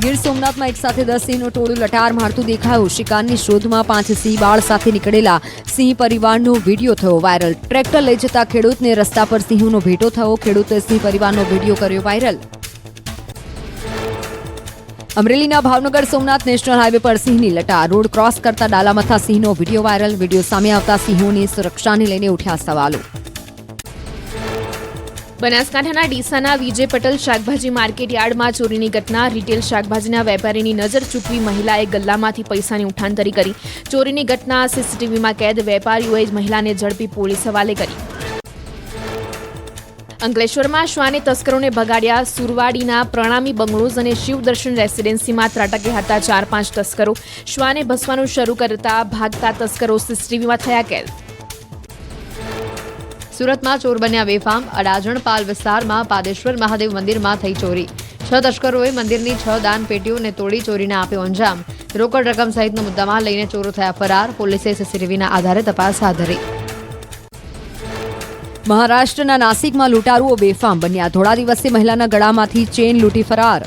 ગીર સોમનાથમાં એક સાથે 10 સિંહનું ટોળું લટાર મારતું દેખાયું. શિકારની શોધમાં 5 સિંહ બાળ સાથે નીકળેલા સિંહ પરિવારનો વિડીયો થયો વાયરલ. ટ્રેક્ટર લઈ જતા ખેડૂતને રસ્તા પર સિંહોનો ભેટો થયો. ખેડૂતે સિંહ પરિવારનો વિડીયો કર્યો વાયરલ. અમરેલીના ભાવનગર સોમનાથ નેશનલ હાઈવે પર સિંહની લટાર. રોડ ક્રોસ કરતા ડાલામથા સિંહનો વિડીયો વાયરલ. વિડીયો સામે આવતા સિંહોની સુરક્ષાને લઈને ઉઠ્યા સવાલો. બનાસકાંઠાના ડીસાના વિજય પટેલ શાકભાજી માર્કેટ યાર્ડમાં ચોરીની ઘટના. રિટેલ શાકભાજીના વેપારીની નજર ચૂકવી મહિલાએ ગલ્લામાંથી પૈસાની ઉઠાંતરી કરી. ચોરીની ઘટના સીસીટીવીમાં કેદ. વેપારીઓએ મહિલાને ઝડપી પોલીસ હવાલે કરી. અંકલેશ્વરમાં શ્વાને તસ્કરોને ભગાડ્યા. સુરવાડીના પ્રણામી બંગલોઝ અને શિવદર્શન રેસિડેન્સીમાં ત્રાટક્યા હતા 4-5 તસ્કરો. શ્વાને ભસવાનું શરૂ કરતા ભાગતા તસ્કરો સીસીટીવીમાં થયા કેદ. સુરતમાં ચોર બન્યા બેફામ. અડાજણ પાલ વિસ્તારમાં પાદેશ્વર મહાદેવ મંદિરમાં થઈ ચોરી. 6 તસ્કરોએ મંદિરની 6 દાન પેટીઓને તોડી ચોરીને આપ્યો અંજામ. રોકડ રકમ સહિતનો મુદ્દામાલ લઈને ચોરો થયા ફરાર. પોલીસે સીસીટીવીના આધારે તપાસ હાથ ધરી. મહારાષ્ટ્રના નાસિકમાં લૂંટારુઓ બેફામ બન્યા. થોડા દિવસે મહિલાના ગળામાંથી ચેન લૂંટી ફરાર.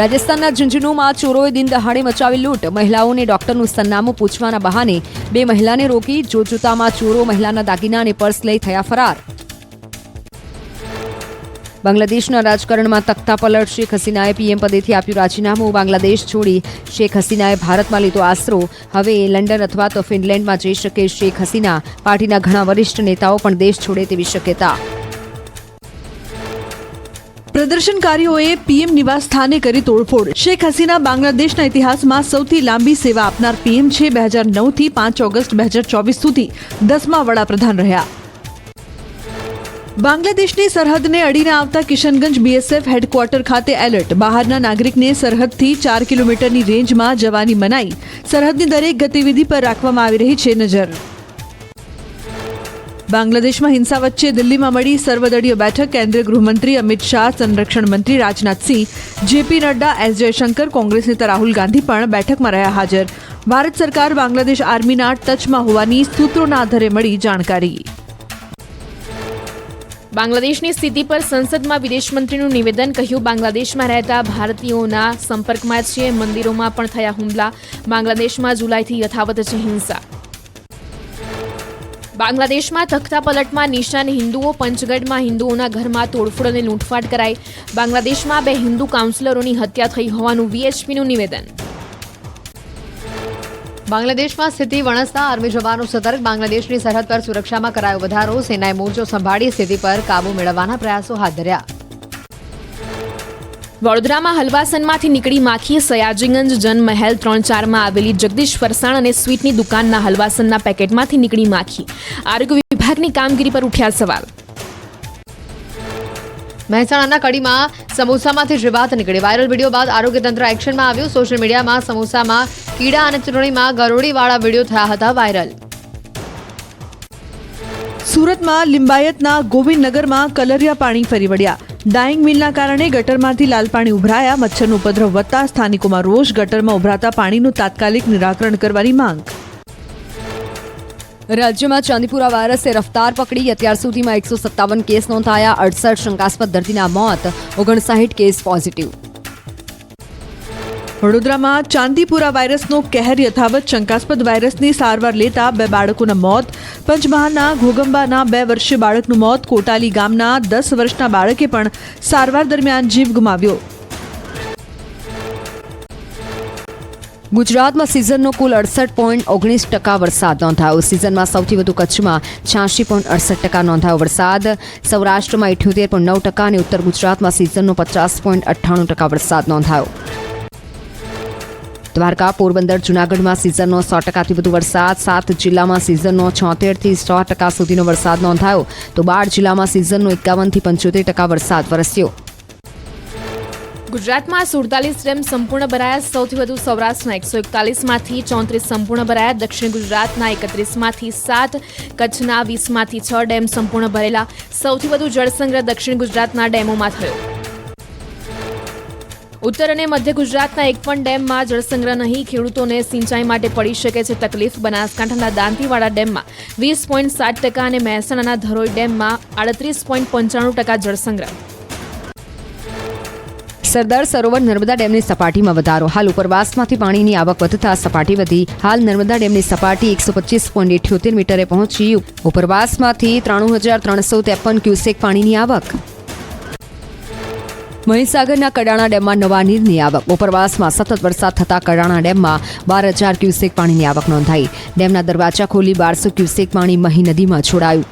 રાજસ્થાનના ઝુંઝુનુમાં ચોરોએ દિન દહાડે મચાવી લૂંટ. મહિલાઓને ડોક્ટરનું સરનામું પૂછવાના બહાને 2 મહિલાને રોકી. જોતજોતામાં ચોરો મહિલાના દાગીના અને પર્સ લઈ થયા ફરાર. બાંગ્લાદેશના રાજકારણમાં તખ્તા પલટ. શેખ હસીનાએ પીએમ પદેથી આપ્યું રાજીનામું. બાંગ્લાદેશ છોડી શેખ હસીનાએ ભારતમાં લીધો આશરો. હવે લંડન અથવા તો ફિનલેન્ડમાં જઈ શકે શેખ હસીના. પાર્ટીના ઘણા વરિષ્ઠ નેતાઓ પણ દેશ છોડે તેવી શક્યતા. પ્રદર્શનકારીઓએ પીએમ નિવાસ સ્થાને કરી તોડફોડ. શેખ હસીના બાંગ્લાદેશના ઇતિહાસમાં સૌથી લાંબી સેવા આપનાર પીએમ છે. 2009થી 5 ઓગસ્ટ 2024 સુધી 10મા વડાપ્રધાન રહ્યા. બાંગ્લાદેશની સરહદને અડીને આવતા કિશનગંજ બીએસએફ હેડક્વાર્ટર ખાતે એલર્ટ. બહારના નાગરિકને સરહદથી 4 કિલોમીટરની રેન્જમાં જવાની મનાઈ. સરહદની દરેક ગતિવિધિ પર રાખવામાં આવી રહી છે નજર. બાંગ્લાદેશમાં હિંસા વચ્ચે દિલ્હીમાં મળી સર્વદળીય બેઠક. કેન્દ્રીય ગૃહમંત્રી અમિત શાહ, સંરક્ષણ મંત્રી રાજનાથસિંહ, જેપી નડ્ડા, એસ જયશંકર, કોંગ્રેસ નેતા રાહુલ ગાંધી પણ બેઠકમાં રહ્યા હાજર. ભારત સરકાર બાંગ્લાદેશ આર્મીના ટચમાં હોવાની સૂત્રોના આધારે મળી જાણકારી. બાંગ્લાદેશની સ્થિતિ પર સંસદમાં વિદેશ મંત્રીનું નિવેદન. કહ્યું, બાંગ્લાદેશમાં રહેતા ભારતીયોના સંપર્કમાં છે. મંદિરોમાં પણ થયા હુમલા. બાંગ્લાદેશમાં જુલાઈથી યથાવત છે હિંસા. બાંગ્લાદેશમાં તખ્તા પલટમાં નિશાન હિન્દુઓ. પંચગઢમાં હિન્દુઓના ઘરમાં તોડફોડ અને લૂંટફાટ કરાઈ. બાંગ્લાદેશમાં 2 હિન્દુ કાઉન્સિલરોની હત્યા થઈ હોવાનું વીએચપીનું નિવેદન. બાંગ્લાદેશમાં સ્થિતિ વણસતા આર્મી જવાનો સતર્ક. બાંગ્લાદેશની સરહદ પર સુરક્ષામાં કરાયો વધારો. સેનાએ મોરચો સંભાળી સ્થિતિ પર કાબૂ મેળવવાના પ્રયાસો હાથ ધર્યા. વડોદરામાં હલવાસનમાંથી નીકળી માખી. સયાજીગંજ જનમહેલ 3-4માં આવેલી જગદીશ ફરસાણ અને સ્વીટની દુકાનના હલવાસનના પેકેટમાંથી નીકળી માખી. આરોગ્ય વિભાગની કામગીરી પર ઉઠ્યા સવાલ. મહેસાણાના કડીમાં સમોસામાંથી જીવાત નીકળી. વાયરલ વિડીયો બાદ આરોગ્ય તંત્ર એક્શનમાં આવ્યું. સોશિયલ મીડિયામાં સમોસામાં કીડા અને ચૂંટણીમાં ગરોળીવાળા વિડીયો થયા હતા વાયરલ. સુરતમાં લિંબાયતના ગોવિંદનગરમાં કલરિયા પાણી ફરી વળ્યા. ડાઇંગ મિલના કારણે ગટરમાંથી લાલ પાણી ઉભરાયા. મચ્છરનો ઉપદ્રવ વધતા સ્થાનિકોમાં રોષ. ગટરમાં ઉભરાતા પાણીનું તાત્કાલિક નિરાકરણ કરવાની માંગ. રાજ્યમાં ચાંદીપુરા વાયરસે રફતાર પકડી. અત્યાર સુધીમાં 157 કેસ નોંધાયા. 68 શંકાસ્પદ દર્દીના મોત. 59 કેસ પોઝિટિવ. વડોદરામાં ચાંદીપુરા વાયરસનો કહેર યથાવત. શંકાસ્પદ વાયરસની સારવાર લેતા 2 બાળકોના મોત. પંચમહાલના ઘોગંબાના 2 વર્ષીય બાળકનું મોત. કોટાલી ગામના 10 વર્ષના બાળકે પણ સારવાર દરમિયાન જીવ ગુમાવ્યો. ગુજરાતમાં સિઝનનો કુલ 68.19% વરસાદ નોંધાયો. સિઝનમાં સૌથી વધુ કચ્છમાં 86.68% નોંધાયો વરસાદ. સૌરાષ્ટ્રમાં 78.9% અને ઉત્તર ગુજરાતમાં સિઝનનો 50.98% વરસાદ નોંધાયો. દ્વારકા, પોરબંદર, જૂનાગઢમાં સિઝનનો 100%થી વધુ વરસાદ. 7 જિલ્લામાં સિઝનનો 76થી 100% સુધીનો વરસાદ નોંધાયો. તો 12 જિલ્લામાં સિઝનનો 51થી 75% વરસાદ વરસ્યો. ગુજરાતમાં 47 ડેમ સંપૂર્ણ ભરાયા. સૌથી વધુ સૌરાષ્ટ્રના 141માંથી 34 સંપૂર્ણ ભરાયા. દક્ષિણ ગુજરાતના 31માંથી 7, કચ્છના 20માંથી 6 ડેમ સંપૂર્ણ ભરેલા. સૌથી વધુ જળસંગ્રહ દક્ષિણ ગુજરાતના ડેમોમાં થયો. ઉત્તર અને મધ્ય ગુજરાતના એક પણ ડેમમાં જળસંગ્રહ નહીં. ખેડૂતોને સિંચાઈ માટે પડી શકે છે તકલીફ. બનાસકાંઠાના દાંતીવાડા ડેમમાં 20.7% અને મહેસાણાના ધરોઈ ડેમમાં 38.95% જળસંગ્રહ. સરદાર સરોવર નર્મદા ડેમની સપાટીમાં વધારો. હાલ ઉપરવાસમાંથી પાણીની આવક વધતા સપાટી વધી. હાલ નર્મદા ડેમની સપાટી 125.78 મીટરે પહોંચી. ઉપરવાસમાંથી 93,353 ક્યુસેક પાણીની આવક. મહીસાગરના કડાણા ડેમમાં નવા નીરની આવક. ઉપરવાસમાં સતત વરસાદ થતા કડાણા ડેમમાં 12,000 ક્યુસેક પાણીની આવક નોંધાઈ. ડેમના દરવાજા ખોલી 1200 ક્યુસેક પાણી મહી નદીમાં છોડાયું.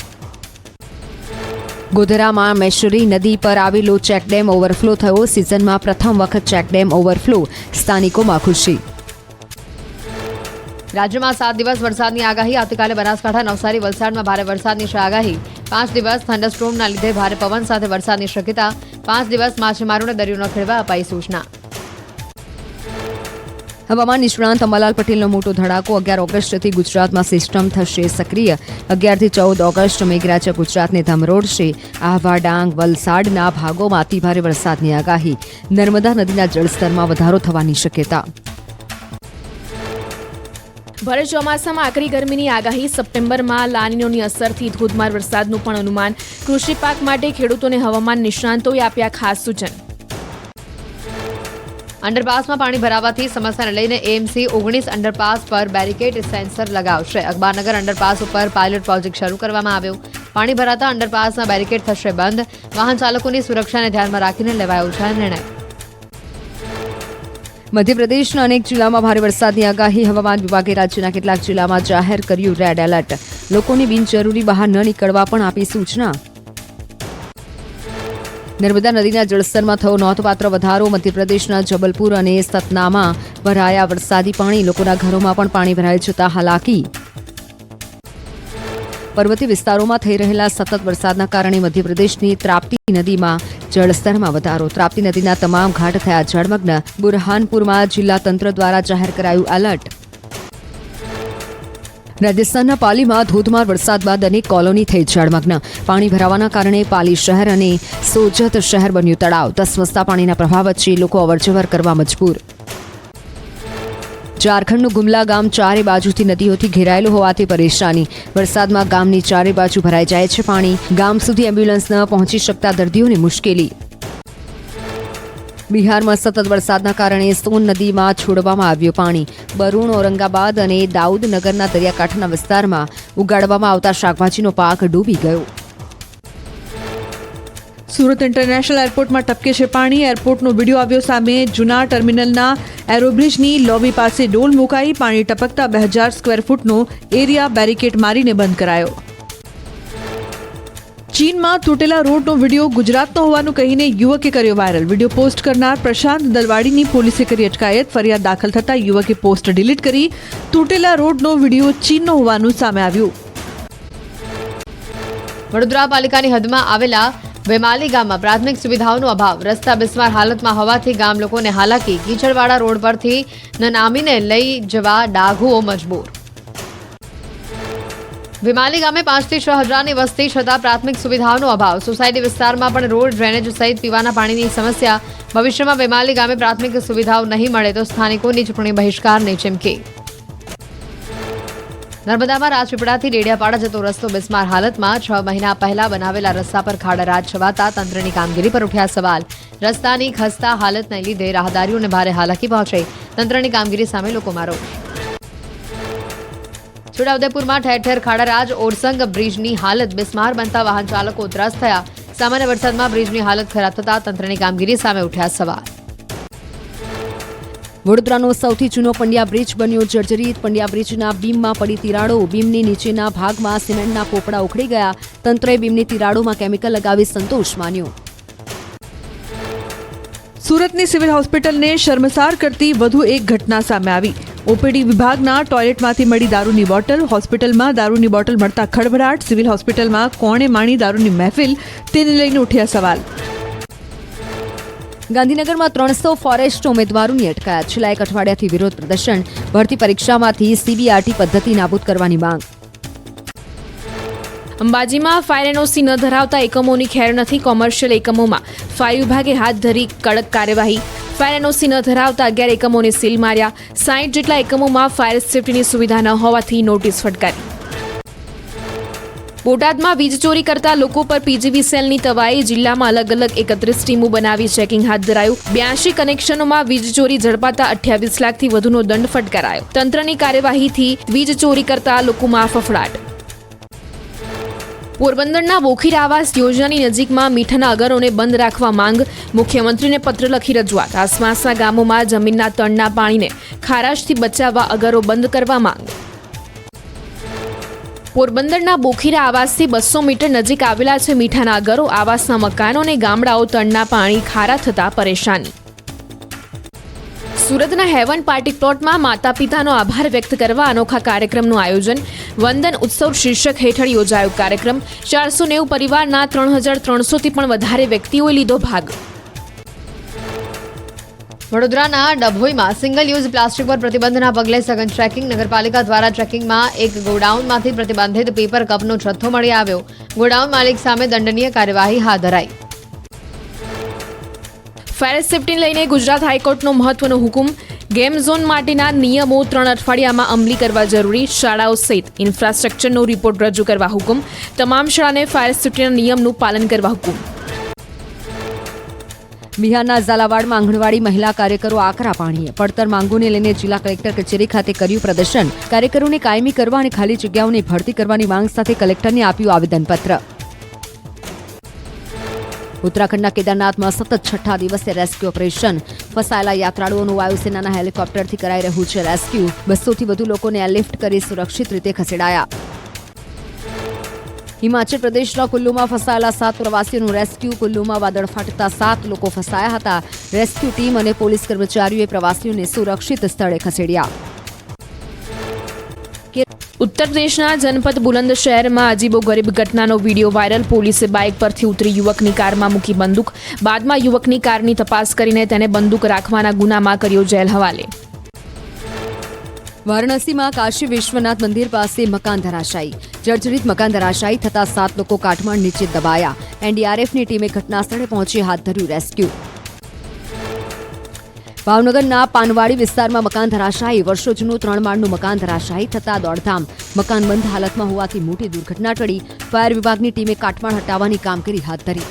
ગોધરામાં મેશ્વરી નદી પર આવેલો ચેકડેમ ઓવરફ્લો થયો. સિઝનમાં પ્રથમ વખત ચેકડેમ ઓવરફ્લો. સ્થાનિકોમાં ખુશી. રાજ્યમાં 7 દિવસ વરસાદની આગાહી. આવતીકાલે બનાસકાંઠા, નવસારી, વલસાડમાં ભારે વરસાદની છે આગાહી. 5 દિવસ થંડરસ્ટોર્મના લીધે ભારે પવન સાથે વરસાદની શક્યતા. 5 દિવસ માછીમારોને દરિયો ન ખેડવા અપાઈ સૂચના. હવામાન નિષ્ણાંત અંબાલાલ પટેલનો મોટો ધડાકો. 11 ઓગસ્ટથી ગુજરાતમાં સિસ્ટમ થશે સક્રિય. 11 થી 14 ઓગસ્ટ મેઘરાજા ગુજરાતને ધમરોડશે. આહવા, ડાંગ, વલસાડના ભાગોમાં અતિભારે વરસાદની આગાહી. નર્મદા નદીના જળસ્તરમાં વધારો થવાની શક્યતા. ભરે ચોમાસામાં આકરી ગરમીની આગાહી. સપ્ટેમ્બરમાં લાનીનોની અસરથી ધોધમાર વરસાદનું પણ અનુમાન. કૃષિ પાક માટે ખેડૂતોને હવામાન નિષ્ણાંતોએ આપ્યા ખાસ સૂચન. અંડરપાસમાં પાણી ભરાવાથી સમસ્યાને લઈને એએમસી 19 અંડરપાસ પર બેરિકેડ સેન્સર લગાવશે. અખબારનગર અંડરપાસ ઉપર પાયલોટ પ્રોજેક્ટ શરૂ કરવામાં આવ્યો. પાણી ભરાતા અંડરપાસના બેરિકેડ થશે બંધ. વાહન ચાલકોની સુરક્ષાને ધ્યાનમાં રાખીને લેવાયો છે નિર્ણય. મધ્યપ્રદેશના અનેક જિલ્લામાં ભારે વરસાદની આગાહી. હવામાન વિભાગે રાજ્યના કેટલાક જિલ્લામાં જાહેર કર્યું રેડ એલર્ટ. લોકોને બિનજરૂરી બહાર ન નીકળવા પણ આપી સૂચના. નર્મદા નદીના જળસ્તરમાં થયો નોંધપાત્ર વધારો. મધ્યપ્રદેશના જબલપુર અને સતનામાં ભરાયા વરસાદી પાણી. લોકોના ઘરોમાં પણ પાણી ભરાઈ જતા હાલાકી. પર્વતીય વિસ્તારોમાં થઈ રહેલા સતત વરસાદના કારણે મધ્યપ્રદેશની ત્રાપ્તી નદીમાં જળસ્તરમાં વધારો. ત્રાપ્તી નદીના તમામ ઘાટ થયા જળમગ્ન. બુરહાનપુરમાં જિલ્લા તંત્ર દ્વારા જાહેર કરાયું એલર્ટ. રાજસ્થાનના પાલીમાં ધોધમાર વરસાદ બાદ અનેક કોલોની થઈ જળમગ્ન. પાણી ભરાવાના કારણે પાલી શહેર અને સોજત શહેર બન્યું તળાવ. ધસમસતા પાણીના પ્રભાવ વચ્ચે લોકો અવરજવર કરવા મજબૂર. ઝારખંડનું ગુમલા ગામ ચારે બાજુથી નદીઓથી ઘેરાયેલું હોવાથી પરેશાની. વરસાદમાં ગામની ચારે બાજુ ભરાઈ જાય છે પાણી. ગામ સુધી એમ્બ્યુલન્સ ન પહોંચી શકતા દર્દીઓને મુશ્કેલી. બિહારમાં સતત વરસાદના કારણે સોન નદીમાં છોડવામાં આવ્યું પાણી. બરૂણ, ઔરંગાબાદ અને દાઉદનગરના દરિયાકાંઠાના વિસ્તારમાં ઉગાડવામાં આવતા શાકભાજીનો પાક ડૂબી ગયો. સુરત ઇન્ટરનેશનલ એરપોર્ટમાં ટપકે છે પાણી. એરપોર્ટનો વિડીયો આવ્યો સામે. જૂના ટર્મિનલના એરોબ્રિજની લોબી પાસે ડોલ મુકાઈ. પાણી ટપકતા 2000 સ્ક્વેર ફૂટનો એરિયા બેરિકેડ મારીને બંધ કરાયો. ચીનમાં તૂટેલા રોડનો વિડીયો ગુજરાતનો હોવાનું કહીને યુવકે કર્યો વાયરલ. વિડીયો પોસ્ટ કરનાર પ્રશાંત દલવાડીની પોલીસે કરી અટકાયત. ફરિયાદ દાખલ થતા યુવકે પોસ્ટ ડિલીટ કરી. તૂટેલા રોડનો વિડીયો ચીનનો હોવાનું સામે આવ્યું. વડોદરા પાલિકાની હદમાં આવેલા વેમાલી ગામમાં પ્રાથમિક સુવિધાઓનો અભાવ. રસ્તા બિસ્માર હાલતમાં હોવાથી ગામ લોકોને હાલાકી. કીચડવાળા રોડ પરથી નનામીને લઈ જવા ડાઘુઓ મજબૂર. વેમાલી ગામે 5 થી 6 હજારની વસ્તી છતાં પ્રાથમિક સુવિધાઓનો અભાવ. સોસાયટી વિસ્તારમાં પણ રોડ, ડ્રેનેજ સહિત પીવાના પાણીની સમસ્યા. ભવિષ્યમાં વેમાલી ગામે પ્રાથમિક સુવિધાઓ નહીં મળે તો સ્થાનિકોની ચૂંટણી બહિષ્કારની ચીમકી. નર્મદામાં રાજપીપળાથી ડેડિયાપાડા જતો રસ્તો બિસ્માર હાલતમાં. 6 મહિના પહેલા બનાવેલા રસ્તા પર ખાડારાજ છવાતા તંત્રની કામગીરી પર ઉઠ્યા સવાલ. રસ્તાની ખસ્તા હાલતને લીધે રાહદારીઓને ભારે હાલાકી પહોંચે. તંત્રની કામગીરી સામે લોકોમાં રોષ. છોટાઉદેપુરમાં ઠેર ઠેર ખાડારાજ. ઓરસંગ બ્રિજની હાલત બિસ્માર બનતા વાહન ચાલકો ત્રાસ થયા. સામાન્ય વરસાદમાં બ્રિજની હાલત ખરાબ થતા તંત્રની કામગીરી સામે ઉઠ્યા સવાલ. વડોદરાનો સૌથી જૂનો પંડ્યા બ્રિજ બન્યો જર્જરિત. પંડ્યા બ્રિજના બીમમાં પડી તિરાડો. બીમની નીચેના ભાગમાં સિમેન્ટના પોપડા ઉખડી ગયા. તંત્રએ બીમની તિરાડોમાં કેમિકલ લગાવી સંતોષ માન્યો. સુરતની સિવિલ હોસ્પિટલને શર્મસાર કરતી વધુ એક ઘટના સામે આવી. ઓપીડી વિભાગના ટોયલેટમાંથી મળી દારૂની બોટલ. હોસ્પિટલમાં દારૂની બોટલ મળતા ખળભળાટ. સિવિલ હોસ્પિટલમાં કોણે માણી દારૂની મહેફિલ, તેને લઈને ઉઠ્યા સવાલ. ગાંધીનગરમાં 300 ફોરેસ્ટ ઉમેદવારોની અટકાયત. છેલ્લા 1 અઠવાડિયાથી વિરોધ પ્રદર્શન. ભરતી પરીક્ષામાંથી સીબીઆરટી પદ્ધતિ નાબૂદ કરવાની માંગ. અંબાજીમાં ફાયર એનઓસી ન ધરાવતા એકમોની ખેર નથી. કોમર્શિયલ એકમોમાં ફાયર વિભાગે હાથ ધરી કડક કાર્યવાહી. ફાયર એનઓસી ન ધરાવતા 11 એકમોને સીલ માર્યા. 60 જેટલા એકમોમાં ફાયર સેફટીની સુવિધા ન હોવાથી નોટિસ ફટકારી. બોટાદમાં વીજ ચોરી કરતા લોકો પર પીજીવી સેલની તવાઈ. જિલ્લામાં અલગ અલગ 31 ટીમો બનાવી ચેકિંગ હાથ ધરાયું. 82 કનેક્શનોમાં વીજ ચોરી ઝડપાતા 28 લાખથી વધુનો દંડ ફટકારાયો. તંત્રની કાર્યવાહીથી વીજ ચોરી કરતા લોકોમાં ફફડાટ. પોરબંદરના બોખીર આવાસ યોજનાની નજીકમાં મીઠાના અગરોને બંધ રાખવા માંગ. મુખ્યમંત્રીને પત્ર લખી રજૂઆત. આસપાસના ગામોમાં જમીનના તળના પાણીને ખારાશથી બચાવવા અગરો બંધ કરવા માંગ. પોરબંદરના બોખીરા આવાસથી 200 મીટર નજીક આવેલા છે મીઠાના અગરો. આવાસના મકાનો અને ગામડાઓ તળના પાણી ખારા થતા પરેશાની. સુરતના હેવન પાર્ટી પ્લોટમાં માતા પિતાનો આભાર વ્યક્ત કરવા અનોખા કાર્યક્રમનું આયોજન. વંદન ઉત્સવ શીર્ષક હેઠળ યોજાયો કાર્યક્રમ. 490 પરિવારના 3300થી પણ વધારે વ્યક્તિઓએ લીધો ભાગ. વડોદરાના ડભોઈમાં સિંગલ યુઝ પ્લાસ્ટિક પર પ્રતિબંધના પગલે સઘન ટ્રેકિંગ. નગરપાલિકા દ્વારા ટ્રેકિંગમાં એક ગોડાઉનમાંથી પ્રતિબંધિત પેપર કપનો જથ્થો મળી આવ્યો. ગોડાઉન માલિક સામે દંડનીય કાર્યવાહી હાથ ધરાઈ. ફાયર સેફટીને લઈને ગુજરાત હાઈકોર્ટનો મહત્વનો હુકમ. ગેમ ઝોન માટેના નિયમો 3 અઠવાડિયામાં અમલી કરવા જરૂરી. શાળાઓ સહિત ઇન્ફ્રાસ્ટ્રક્ચરનો રિપોર્ટ રજૂ કરવા હુકમ. તમામ શાળાને ફાયર સેફટીના નિયમનું પાલન કરવા હુકમ. બિહારના ઝાલાવાડમાં આંગણવાડી મહિલા કાર્યકરો આકરા પાણીએ. પડતર માંગોને લઈને જિલ્લા કલેક્ટર કચેરી ખાતે કર્યું પ્રદર્શન. કાર્યકરોને કાયમી કરવા અને ખાલી જગ્યાઓની ભરતી કરવાની માંગ સાથે કલેક્ટરને આપ્યું આવેદનપત્ર. ઉત્તરાખંડના કેદારનાથમાં સતત 6ઠ્ઠા દિવસે રેસ્ક્યુ ઓપરેશન. ફસાયેલા યાત્રાળુઓનું વાયુસેનાના હેલિકોપ્ટરથી કરાઈ રહ્યું છે રેસ્ક્યુ. 200થી વધુ લોકોને એરલિફ્ટ કરી સુરક્ષિત રીતે ખસેડાયા. હિમાચલ પ્રદેશના કુલ્લુમાં ફસાયેલા 7 પ્રવાસીઓનું રેસ્ક્યુ. કુલ્લુમાં વાદળ ફાટતા 7 લોકો ફસાયા હતા. રેસ્ક્યુ ટીમ અને પોલીસ કર્મચારીઓએ પ્રવાસીઓને સુરક્ષિત સ્થળે ખસેડ્યા. ઉત્તર પ્રદેશના જનપદ બુલંદ શહેરમાં અજીબોગરીબ ઘટનાનો વીડિયો વાયરલ. પોલીસે બાઇક પરથી ઉતરી યુવકની કારમાં મૂકી બંદૂક. બાદમાં યુવકની કારની તપાસ કરીને તેને બંદૂક રાખવાના ગુનામાં કર્યો જેલ હવાલે. વારાણસીમાં કાશી વિશ્વનાથ મંદિર પાસે મકાન ધરાશાયી. જર્જરિત મકાન ધરાશાયી થતા 7 લોકો કાટમાળ નીચે દબાયા. એનડીઆરએફની ટીમે ઘટના સ્થળે પહોંચી હાથ ધર્યું રેસ્ક્યુ. ભાવનગરના પાનવાડી વિસ્તારમાં મકાન ધરાશાયી. વર્ષો જૂનું 3 માળનું મકાન ધરાશાયી થતા દોડધામ. મકાન બંધ હાલતમાં હોવાથી મોટી દુર્ઘટના ટળી. ફાયર વિભાગની ટીમે કાટમાળ હટાવવાની કામગીરી હાથ ધરી.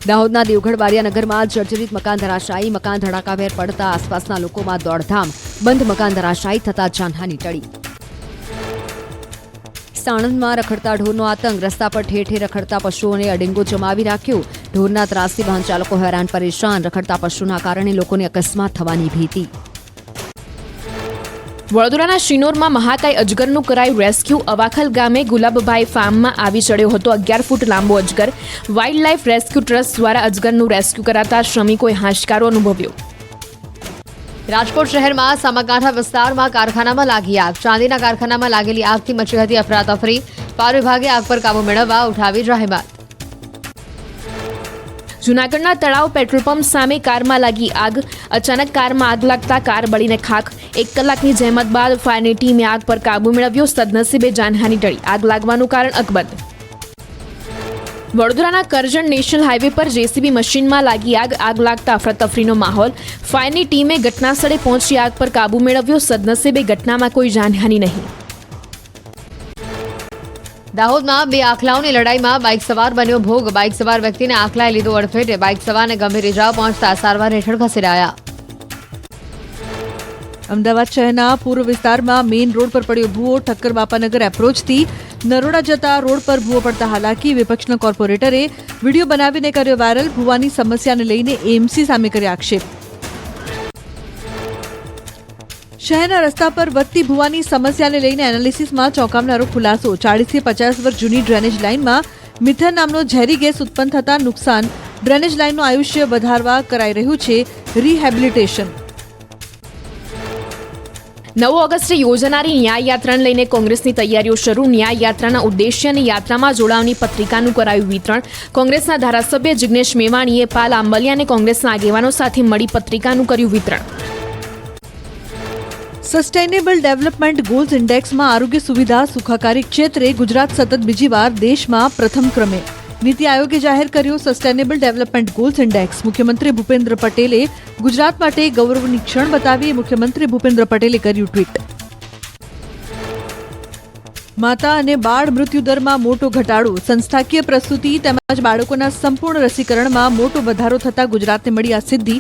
દાહોદના દેવગઢ બારિયાનગરમાં જર્જરિત મકાન ધરાશાયી. મકાન ધડાકાભેર પડતા આસપાસના લોકોમાં દોડધામ. બંધ મકાન ધરાશાયી થતા જાનહાની ટળી. સાણંદમાં રખડતા ઢોરનો આતંક. રસ્તા પર ઠેર ઠેર રખડતા પશુઓને અડિંગો જમાવી રાખ્યો. ઢોરના ત્રાસથી વાહન ચાલકો હેરાન પરેશાન. રખડતા પશુના કારણે લોકોને અકસ્માત થવાની ભીતિ. વડોદરાના શિનોરમાં મહાકાય અજગરનું કરાયું રેસ્ક્યુ. અવાખલ ગામે ગુલાબભાઈ ફાર્મમાં આવી ચડ્યો હતો 11 ફૂટ લાંબો અજગર. વાઇલ્ડ લાઇફ રેસ્ક્યુ ટ્રસ્ટ દ્વારા અજગરનું રેસ્ક્યુ કરાતા શ્રમિકોએ હાશકારો અનુભવ્યો. રાજકોટ શહેરમાં સામરકાંઠા વિસ્તારમાં કારખાનામાં લાગી આગ. ચાંદીના કારખાનામાં લાગેલી આગથી મચી હતી અફરાતફરી. ફાયર વિભાગે આગ પર કાબુ મેળવવા ઉઠાવી જહેમત. જૂનાગઢના તળાવ પેટ્રોલ પંપ સામે કારમાં લાગી આગ. અચાનક કારમાં આગ લાગતા કાર બળીને ખાખ. 1 કલાકની જહેમત બાદ ફાયરની ટીમે આગ પર કાબુ મેળવ્યો. સદનસીબે જાનહાની ટળી. આગ લાગવાનું કારણ અકબંધ. વડોદરાના કરજણ નેશનલ હાઈવે પર જેસીબી મશીનમાં લાગી આગ. આગ લાગતા અફરાતફરીનો માહોલ. ફાયરની ટીમે ઘટના સ્થળે પહોંચી આગ પર કાબુ મેળવ્યો. સદનસીબે ઘટનામાં કોઈ જાનહાની નહીં. દાહોદમાં 2 આખલાઓની લડાઈમાં બાઇક સવાર બન્યો ભોગ. બાઇક સવાર વ્યક્તિને આખલાએ લીધો અડફેટે. બાઇક સવારને ગંભીર ઇજાઓ પહોંચતા સારવાર હેઠળ ખસેડાયા. અમદાવાદ શહેરના પૂર્વ વિસ્તારમાં મેઇન રોડ પર પડ્યો ભૂવો. ઠક્કર બાપાનગર એપ્રોચથી નરોડા જતા રોડ પર ભૂવો પડતા હાલાકી. વિપક્ષના કોર્પોરેટરે વિડીયો બનાવીને કર્યો વાયરલ. ભૂવાની સમસ્યાને લઈને એએમસી સામે કર્યા આક્ષેપ. શહેરના રસ્તા પર વધતી ભૂવાની સમસ્યાને લઈને એનાલિસિસમાં ચોંકાવનારો ખુલાસો. 40 થી 50 વર્ષ જૂની ડ્રેનેજ લાઇનમાં મિથેન નામનો ઝેરી ગેસ ઉત્પન્ન થતા નુકસાન. ડ્રેનેજ લાઇનનું આયુષ્ય વધારવા કરાઈ રહ્યું છે રિહેબિલિટેશન. 9 ઓગસ્ટે યોજાનારી ન્યાય યાત્રાને લઈને કોંગ્રેસની તૈયારીઓ શરૂ. ન્યાય યાત્રાના ઉદ્દેશ્ય અને યાત્રામાં જોડાવાની પત્રિકાનું કરાયું વિતરણ. કોંગ્રેસના ધારાસભ્ય જિગ્નેશ મેવાણીએ પાલ આંબલિયા અને કોંગ્રેસના આગેવાનો સાથે મળી પત્રિકાનું કર્યું વિતરણ. સસ્ટેનેબલ ડેવલપમેન્ટ ગોલ્સ ઇન્ડેક્સમાં આરોગ્ય સુવિધા સુખાકારી ક્ષેત્રે ગુજરાત સતત બીજી વાર દેશમાં પ્રથમ ક્રમે. નીતિ આયોગે જાહેર કર્યો સસ્ટેનેબલ ડેવલપમેન્ટ ગોલ્સ ઇન્ડેક્સ. મુખ્યમંત્રી ભૂપેન્દ્ર પટેલે ગુજરાત માટે ગૌરવની ક્ષણ બતાવી. મુખ્યમંત્રી ભૂપેન્દ્ર પટેલે કર્યું ટ્વીટ. માતા અને બાળ મૃત્યુદરમાં મોટો ઘટાડો. સંસ્થાકીય પ્રસૂતિ તેમજ બાળકોના સંપૂર્ણ રસીકરણમાં મોટો વધારો થતાં ગુજરાતને મળી આ સિદ્ધિ.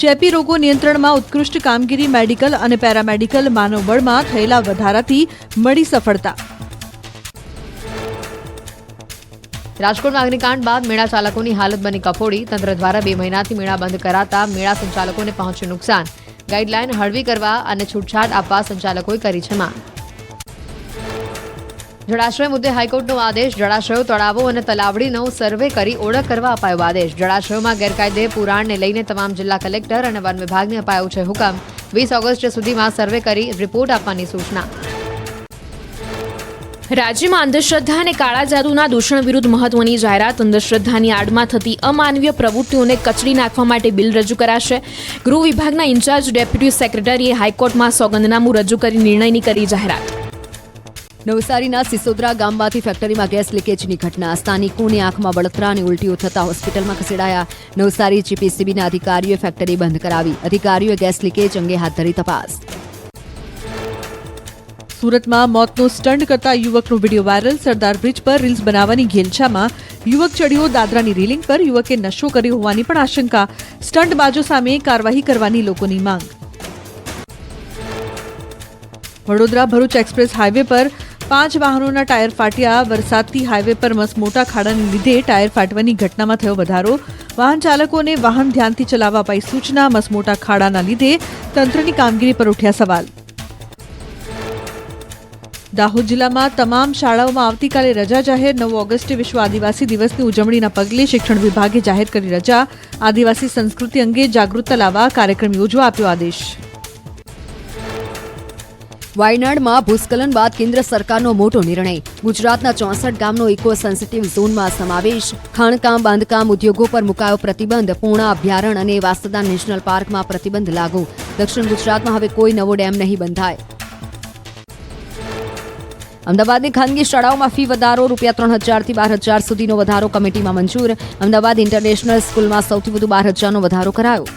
ચેપી રોગો નિયંત્રણમાં ઉત્કૃષ્ટ કામગીરી. મેડિકલ અને પેરામેડિકલ માનવબળમાં થયેલા વધારાથી મળી સફળતા. રાજકોટમાં અગ્નિકાંડ બાદ મેળા ચાલકોની હાલત બની કફોડી. તંત્ર દ્વારા 2 મહિનાથી મેળા બંધ કરાતા મેળા સંચાલકોને પહોંચ્યું નુકસાન. ગાઈડલાઈન હળવી કરવા અને છૂટછાટ આપવા સંચાલકોએ કરી છે માંગ. જળાશય મુદ્દે હાઈકોર્ટનો આદેશ. જળાશયો, તળાવો અને તલાવડીનો સર્વે કરી ઓળખ કરવા અપાયો આદેશ. જળાશયોમાં ગેરકાયદે પુરાણને લઈને તમામ જિલ્લા કલેક્ટર અને વન વિભાગને અપાયો છે હુકમ. 20 ઓગસ્ટ સુધીમાં સર્વે કરી રિપોર્ટ આપવાની સૂચના. રાજ્યમાં અંધશ્રદ્ધા અને કાળા જાદુના દૂષણ વિરુદ્ધ મહત્વની જાહેરાત. અંધશ્રદ્ધાની આડમાં થતી અમાનવીય પ્રવૃત્તિઓને કચડી નાખવા માટે બિલ રજૂ કરાશે. ગૃહ વિભાગના ઇન્ચાર્જ ડેપ્યુટી સેક્રેટરીએ હાઈકોર્ટમાં સોગંદનામું રજૂ કરી નિર્ણયની કરી જાહેરાત. નવસારીના સિસોદરા ગામમાંથી ફેક્ટરીમાં ગેસ લીકેજની ઘટના. સ્થાનિકોની આંખમાં બળતરા અને ઉલટીઓ થતા હોસ્પિટલમાં ખસેડાયા. નવસારી જીપીસીબીના અધિકારીઓએ ફેક્ટરી બંધ કરાવી. અધિકારીઓએ ગેસ લીકેજ અંગે હાથ ધરી તપાસ. સુરતમાં મોતનો સ્ટન્ટ કરતા યુવકનો વિડીયો વાયરલ. સરદાર બ્રિજ પર રીલ્સ બનાવવાની ઘેલછામાં યુવક ચડ્યો દાદરાની રેલિંગ પર. યુવકે નશો કર્યો હોવાની પણ આશંકા. સ્ટન્ટબાજો સામે કાર્યવાહી કરવાની લોકોની માંગ. વડોદરા ભરૂચ એક્સપ્રેસ હાઈવે પર 5 વાહનોના ટાયર ફાટ્યા. વરસાદથી હાઈવે પર મસમોટા ખાડાને લીધે ટાયર ફાટવાની ઘટનામાં થયો વધારો. વાહન ચાલકોને વાહન ધ્યાનથી ચલાવવા અપાઈ સૂચના. મસમોટા ખાડાના લીધે તંત્રની કામગીરી પર ઉઠ્યા સવાલ. દાહોદ જિલ્લામાં તમામ શાળાઓમાં આવતીકાલે રજા જાહેર. 9 ઓગસ્ટે વિશ્વ આદિવાસી દિવસની ઉજવણીના પગલે શિક્ષણ વિભાગે જાહેર કરી રજા. આદિવાસી સંસ્કૃતિ અંગે જાગૃતતા લાવવા કાર્યક્રમ યોજવા આપ્યો આદેશ. વાયનાડમાં ભૂસ્ખલન બાદ કેન્દ્ર સરકારનો મોટો નિર્ણય. ગુજરાતના 64 ગામનો ઇકો સેન્સિટિવ ઝોનમાં સમાવેશ. ખાણકામ, બાંધકામ ઉદ્યોગો પર મુકાયો પ્રતિબંધ. પૂર્ણા અભયારણ્ય અને વાસદા નેશનલ પાર્કમાં પ્રતિબંધ લાગુ. દક્ષિણ ગુજરાતમાં હવે કોઈ નવો ડેમ નહીં બંધાય. અમદાવાદની ખાનગી શાળાઓમાં ફી વધારો. ₹3,000 થી 12,000 સુધીનો વધારો કમિટીમાં મંજૂર. અમદાવાદ ઇન્ટરનેશનલ સ્કૂલમાં સૌથી વધુ 12,000નો વધારો કરાયો.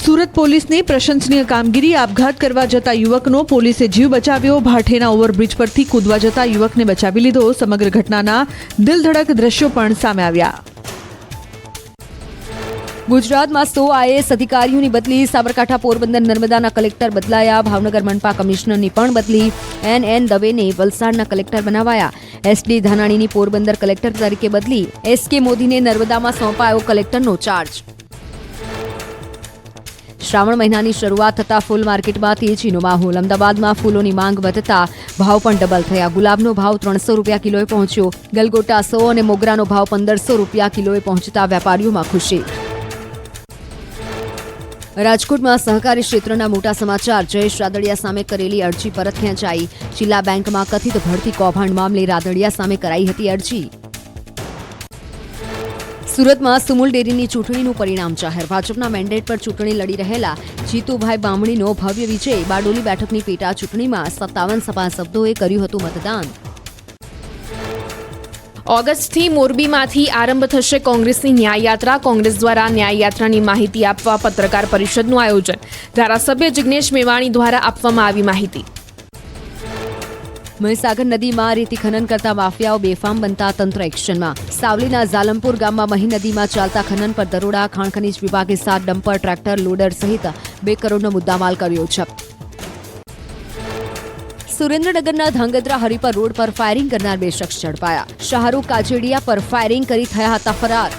સુરત પોલીસની પ્રશંસનીય કામગીરી. આપઘાત કરવા જતા યુવકનો પોલીસે જીવ બચાવ્યો. ભાઠેના ઓવરબ્રિજ પરથી કૂદવા જતા યુવકને બચાવી લીધો. સમગ્ર ઘટનાના દિલધડક દ્રશ્યો પણ સામે આવ્યા. ગુજરાતમાં 100 આઈએએસ અધિકારીઓની બદલી. સાબરકાંઠા, પોરબંદર, નર્મદાના કલેક્ટર બદલાયા. ભાવનગર મનપા કમિશનરની પણ બદલી. NN દવેને વલસાડના કલેક્ટર બનાવાયા. SD ધાનાણીની પોરબંદર કલેક્ટર તરીકે બદલી. SK મોદીને નર્મદામાં સોંપાયો કલેક્ટરનો ચાર્જ. શ્રાવણ મહિનાની શરૂઆત થતાં ફૂલ માર્કેટમાં તેજીનો માહોલ. અમદાવાદમાં ફૂલોની માંગ વધતા ભાવ પણ ડબલ થયા. ગુલાબનો ભાવ ₹300 કિલોએ પહોંચ્યો. ગલગોટા 100 અને મોગરાનો ભાવ ₹1,500 કિલોએ પહોંચતા વેપારીઓમાં ખુશી. રાજકોટમાં સહકારી ક્ષેત્રના મોટા સમાચાર. જયેશ રાદડિયા સામે કરેલી અરજી પરત ખેંચાઈ. જિલ્લા બેંકમાં કથિત ભરતી કૌભાંડ મામલે રાદડિયા સામે કરાઈ હતી અરજી. સુરતમાં સુમુલ ડેરીની ચૂંટણીનું પરિણામ જાહેર. ભાજપના મેન્ડેટ પર ચૂંટણી લડી રહેલા જીતુભાઈ બામણીનો ભવ્ય વિજય. બારડોલી બેઠકની પેટા ચૂંટણીમાં 57 સભાસદોએ કર્યું હતું મતદાન. ઓગસ્ટથી મોરબીમાંથી આરંભ થશે કોંગ્રેસની ન્યાયયાત્રા. કોંગ્રેસ દ્વારા ન્યાયયાત્રાની માહિતી આપવા પત્રકાર પરિષદનું આયોજન. ધારાસભ્ય જિગ્નેશ મેવાણી દ્વારા આપવામાં આવી માહિતી. મહીસાગર નદીમાં રેતી ખનન કરતા માફિયાઓ બેફામ બનતા તંત્ર એક્શનમાં. સાવલીના ઝાલમપુર ગામમાં મહી નદીમાં ચાલતા ખનન પર દરોડા. ખાણ ખનીજ વિભાગે 7 ડમ્પર, ટ્રેક્ટર, લોડર સહિત 2 કરોડનો મુદ્દામાલ કર્યો જપ્ત. સુરેન્દ્રનગરના ધાંગધ્રા હરિપર રોડ પર ફાયરિંગ કરનાર 2 શખ્સ ઝડપાયા. શાહરૂખ કાજેડિયા પર ફાયરિંગ કરી થયા હતા ફરાર.